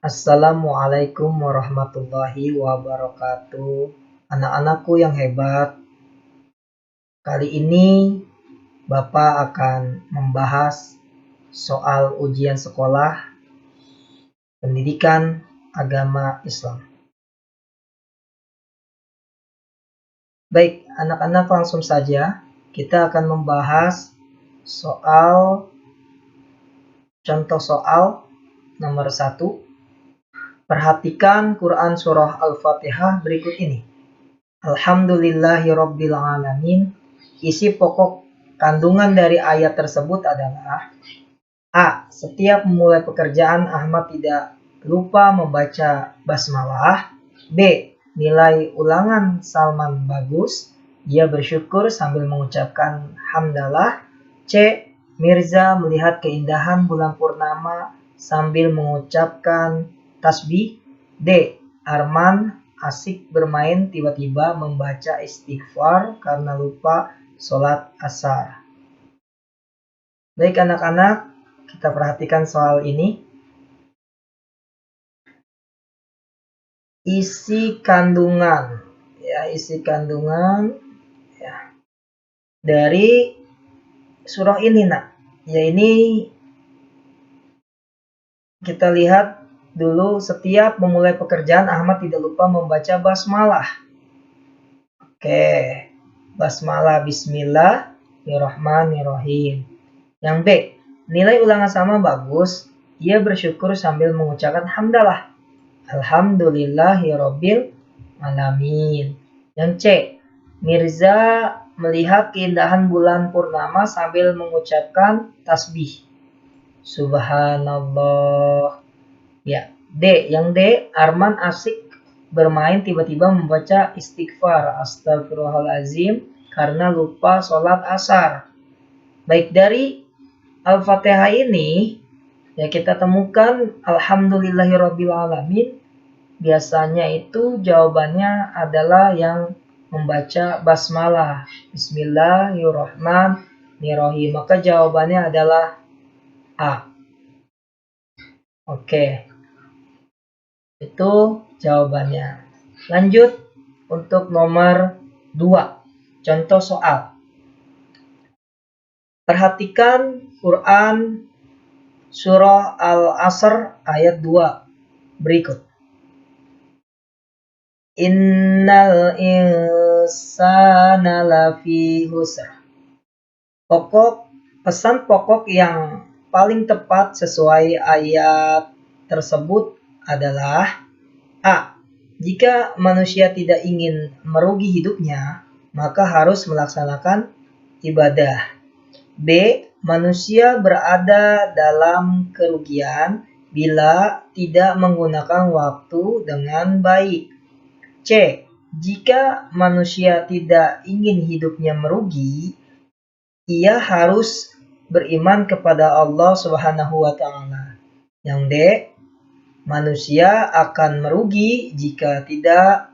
Assalamualaikum warahmatullahi wabarakatuh. Anak-anakku yang hebat, kali ini Bapak akan membahas soal ujian sekolah pendidikan agama Islam. Baik, anak-anak, langsung saja kita akan membahas contoh soal nomor 1. Perhatikan Quran Surah Al-Fatihah berikut ini. Alhamdulillahirabbil alamin. Isi pokok kandungan dari ayat tersebut adalah: A. Setiap memulai pekerjaan Ahmad tidak lupa membaca basmalah. B. Nilai ulangan Salman bagus. Ia bersyukur sambil mengucapkan hamdalah. C. Mirza melihat keindahan bulan purnama sambil mengucapkan tasbih. D. Arman asik bermain tiba-tiba membaca istighfar karena lupa sholat asar. Baik anak-anak, kita perhatikan soal ini. Isi kandungan dari surah ini, ini kita lihat dulu. Setiap memulai pekerjaan Ahmad tidak lupa membaca basmalah. Oke, basmalah bismillahirrahmanirrahim. Yang B, nilai ulangan sama bagus. Ia bersyukur sambil mengucapkan hamdalah. Alhamdulillahirabbil alamin. Yang C, Mirza melihat keindahan bulan purnama sambil mengucapkan tasbih. Subhanallah. Ya, yang D, Arman asik bermain tiba-tiba membaca istighfar astagfirullahalazim karena lupa sholat asar. Baik, dari Al-Fatihah ini kita temukan alhamdulillahirabbil alamin. Biasanya itu jawabannya adalah yang membaca basmalah bismillahirrahmanirrahim. Maka jawabannya adalah A. Oke, itu jawabannya. Lanjut untuk nomor 2. Contoh soal. Perhatikan Quran Surah Al-Asr ayat 2 berikut. Innal insana lafi khusr. Pesan pokok yang paling tepat sesuai ayat tersebut adalah A. Jika manusia tidak ingin merugi hidupnya, maka harus melaksanakan ibadah. B. Manusia berada dalam kerugian bila tidak menggunakan waktu dengan baik. C. Jika manusia tidak ingin hidupnya merugi, ia harus beriman kepada Allah Subhanahu wa Ta'ala. Yang D. Manusia akan merugi jika tidak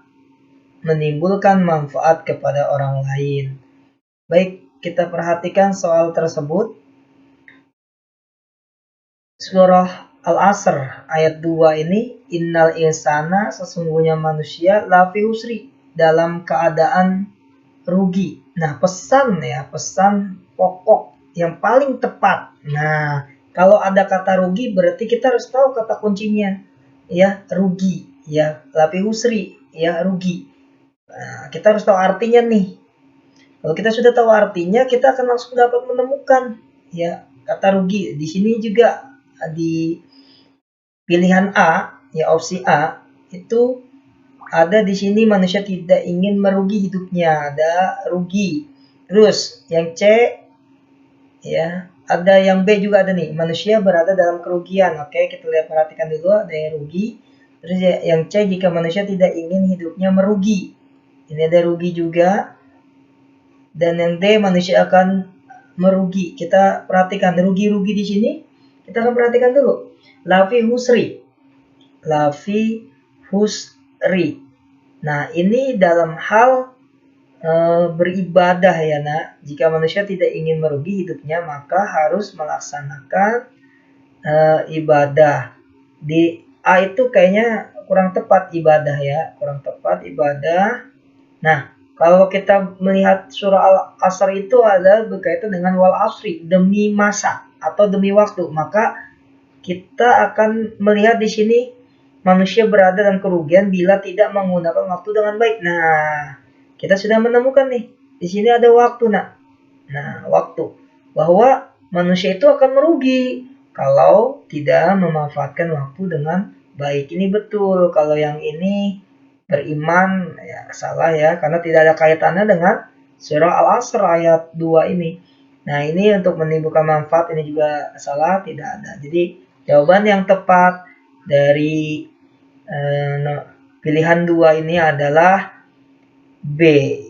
menimbulkan manfaat kepada orang lain. Baik, kita perhatikan soal tersebut. Surah Al-Asr ayat 2 ini, innal insana, sesungguhnya manusia, lafi husri, dalam keadaan rugi. Nah, pesan pokok yang paling tepat. Nah, kalau ada kata rugi berarti kita harus tahu kata kuncinya. Ya, rugi. Ya, lafi husri, ya, rugi. Nah, kita harus tahu artinya nih. Kalau kita sudah tahu artinya, kita akan langsung dapat menemukan ya kata rugi. Di sini juga di pilihan A, ya opsi A, itu ada di sini manusia tidak ingin merugi hidupnya, ada rugi. Terus yang C, ya ada yang B juga ada nih, manusia berada dalam kerugian. Oke, kita lihat, perhatikan dulu, ada yang rugi. Terus yang C, jika manusia tidak ingin hidupnya merugi. Ini ada rugi juga. Dan yang D, manusia akan merugi. Kita perhatikan rugi-rugi di sini. Kita akan perhatikan dulu. Lafi husri. Nah, ini dalam hal beribadah ya nak. Jika manusia tidak ingin merugi hidupnya, maka harus melaksanakan ibadah. Di A itu kayaknya kurang tepat ibadah ya, kurang tepat ibadah. Nah, kalau kita melihat surah Al-Asr itu adalah berkaitan dengan wal asri, demi masa atau demi waktu, maka kita akan melihat di sini manusia berada dalam kerugian bila tidak menggunakan waktu dengan baik. Nah, kita sudah menemukan nih, di sini ada waktu, nak. Nah, waktu. Bahwa manusia itu akan merugi kalau tidak memanfaatkan waktu dengan baik. Ini betul. Kalau yang ini beriman, ya salah ya. Karena tidak ada kaitannya dengan surah Al-Asr ayat 2 ini. Nah, ini untuk menimbulkan manfaat ini juga salah, tidak ada. Jadi, jawaban yang tepat dari pilihan 2 ini adalah B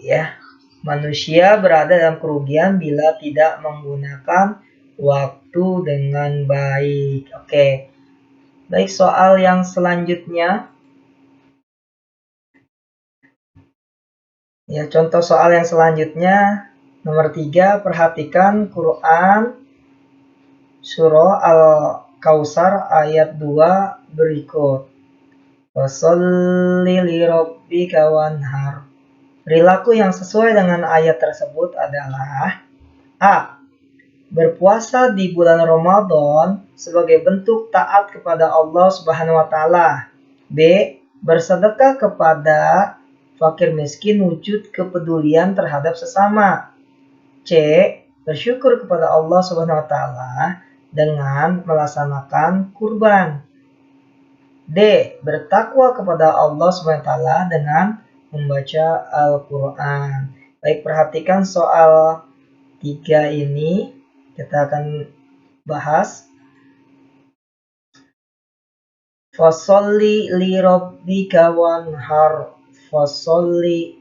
ya. Manusia berada dalam kerugian bila tidak menggunakan waktu dengan baik. Oke. Baik, soal yang selanjutnya. Ya, contoh soal yang selanjutnya nomor 3, perhatikan Quran surah Al-Kautsar ayat 2 berikut. Washolli lirabbika wanhar. Perilaku yang sesuai dengan ayat tersebut adalah A. Berpuasa di bulan Ramadan sebagai bentuk taat kepada Allah Subhanahu wa taala. B. Bersedekah kepada fakir miskin wujud kepedulian terhadap sesama. C. Bersyukur kepada Allah Subhanahu wa taala dengan melaksanakan kurban. D. Bertakwa kepada Allah Subhanahu wa taala dengan membaca Al-Quran. Baik, perhatikan soal 3 ini. Kita akan bahas. Fasholli li rabbika wanhar. Fasholli,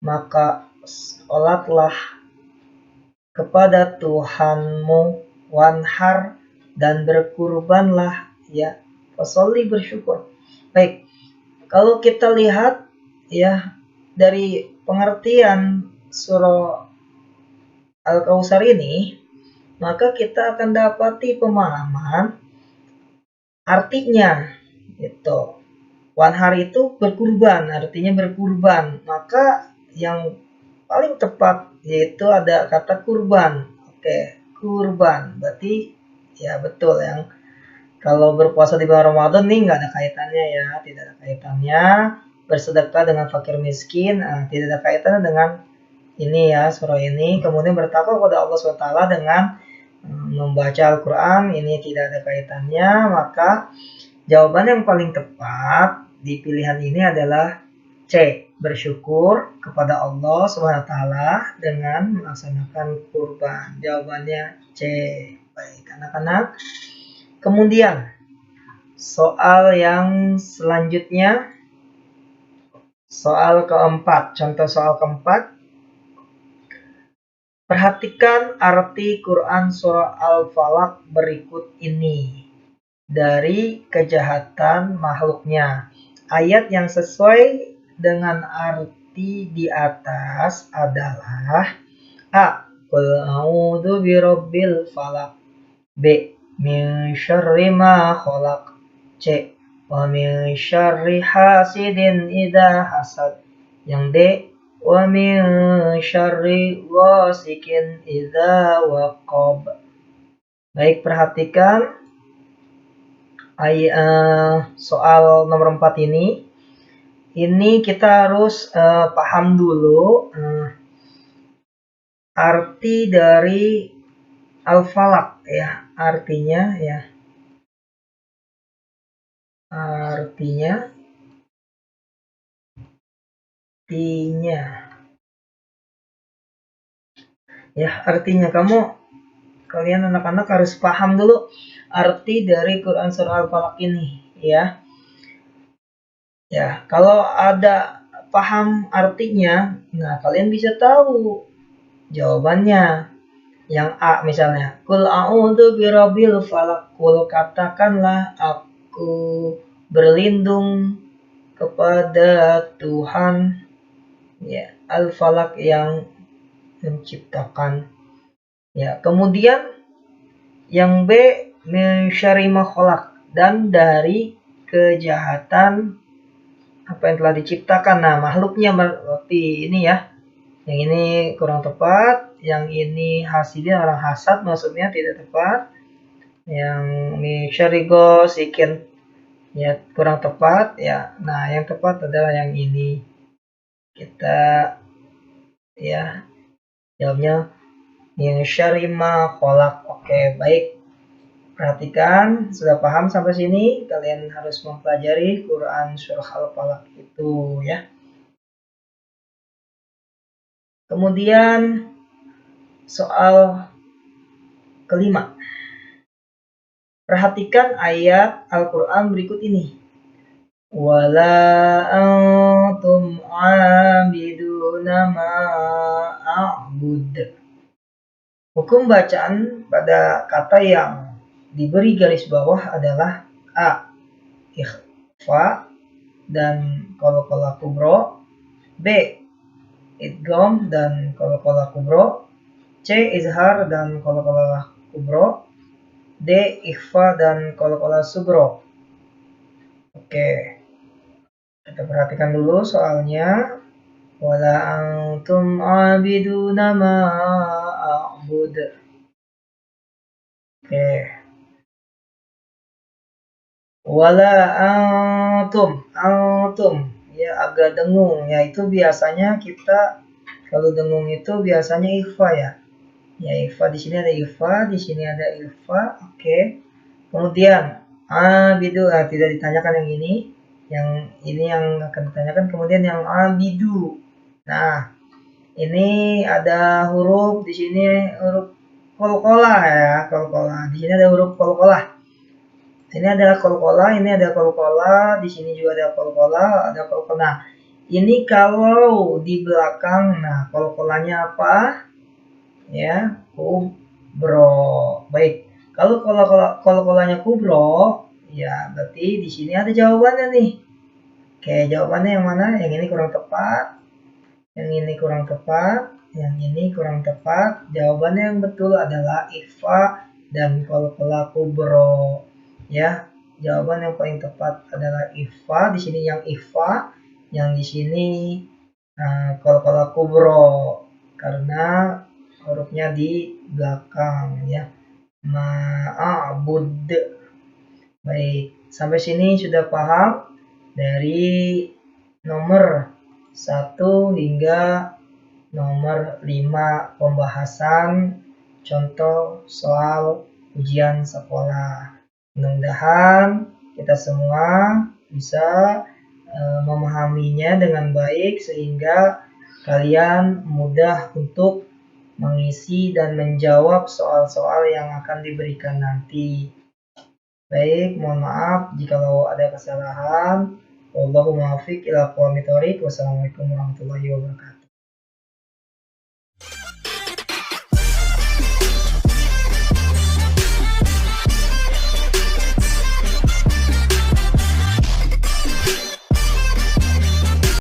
maka sholatlah kepada Tuhanmu, wanhar, dan berkurbanlah ya. Fasholli, bersyukur. Baik, kalau kita lihat ya dari pengertian surah Al-Kautsar ini, maka kita akan dapati pemahaman artinya itu. Wanhar itu berkurban, artinya berkurban. Maka yang paling tepat yaitu ada kata kurban. Oke, kurban. Berarti ya betul yang kalau berpuasa di bulan Ramadan nih nggak ada kaitannya ya, tidak ada kaitannya. Bersedekah dengan fakir miskin, tidak ada kaitannya dengan ini ya, surah ini. Kemudian bertakwa kepada Allah SWT dengan membaca Al-Quran, ini tidak ada kaitannya. Maka jawaban yang paling tepat di pilihan ini adalah C. Bersyukur kepada Allah SWT dengan melaksanakan kurban. Jawabannya C. Baik, anak-anak. Kemudian soal yang selanjutnya, soal keempat. Contoh soal keempat. Perhatikan arti Quran surah Al-Falaq berikut ini. Dari kejahatan makhluknya. Ayat yang sesuai dengan arti di atas adalah A. Qul a'udzu birabbil falaq. B. Min syarri ma khalaq. C. Wa min syarri hasidin idza hasad. Yang D. Wa min syarri ghasikin idza waqab. Baik, perhatikan soal nomor 4 ini. Ini kita harus paham dulu arti dari Al-Falaq ya, artinya ya. Artinya ya, artinya kalian anak-anak harus paham dulu arti dari Quran surah Al-Falaq ini ya. Ya, kalau ada paham artinya, nah kalian bisa tahu jawabannya. Yang A misalnya, Qul a'udzu birabbil falaq. Qul, katakanlah aku berlindung kepada Tuhan ya, Al-Falaq yang menciptakan. Ya, kemudian yang B, min syarri ma khalaq, dan dari kejahatan apa yang telah diciptakan. Nah, makhluknya berarti ini ya. Yang ini kurang tepat, yang ini hasilnya orang hasad maksudnya tidak tepat. Yang ini syarigo sikin ya kurang tepat ya. Nah, yang tepat adalah yang ini. Kita ya jawabnya yang syarima kolak. Oke, baik. Perhatikan, sudah paham sampai sini? Kalian harus mempelajari Quran surah Al-Falaq itu ya. Kemudian soal kelima. Perhatikan ayat Al-Quran berikut ini. Wala antum abiduna ma a'bud. Hukum bacaan pada kata yang diberi garis bawah adalah A. Ikhfa dan qalqalah kubro. B. Idgham dan qalqalah kubro. C. Izhar dan qalqalah kubro. D. Ikhfa dan qalqalah sugro. Oke, kita perhatikan dulu soalnya. Wala antum abiduna ma a'bud. Oke. Wala antum ya agak dengung ya, itu biasanya kita kalau dengung itu biasanya ikhfa ya. Ya ikhfa, di sini ada ikhfa, di sini ada ikhfa. Oke. Kemudian abidu tidak ditanyakan yang ini. Yang ini yang akan ditanyakan. Kemudian yang abidu. Nah, ini ada huruf di sini huruf qalqalah ya, qalqalah. Di sini ada huruf qalqalah. Ini adalah qalqalah, ini ada qalqalah, di sini juga ada qalqalah, ada qalqalah. Nah, ini kalau di belakang, nah qalqalahnya apa? Ya, kubro. Baik. Kalau qalqalahnya kubro, ya berarti di sini ada jawabannya nih. Oke, jawabannya yang mana? Yang ini kurang tepat. Yang ini kurang tepat. Yang ini kurang tepat. Jawabannya yang betul adalah ikhfa dan qalqalah kubro. Ya, jawaban yang paling tepat adalah ikhfa. Di sini yang ikhfa, yang di sini qalqalah kubro karena hurufnya di belakang ya. Ma'abud. Baik, sampai sini sudah paham dari nomor 1 hingga nomor 5 pembahasan contoh soal ujian sekolah. Mudah-mudahan kita semua bisa memahaminya dengan baik sehingga kalian mudah untuk mengisi dan menjawab soal-soal yang akan diberikan nanti. Baik, mohon maaf jikalau ada kesalahan. Wallahul muwaffiq ila aqwamit thoriq. Wassalamualaikum warahmatullahi wabarakatuh.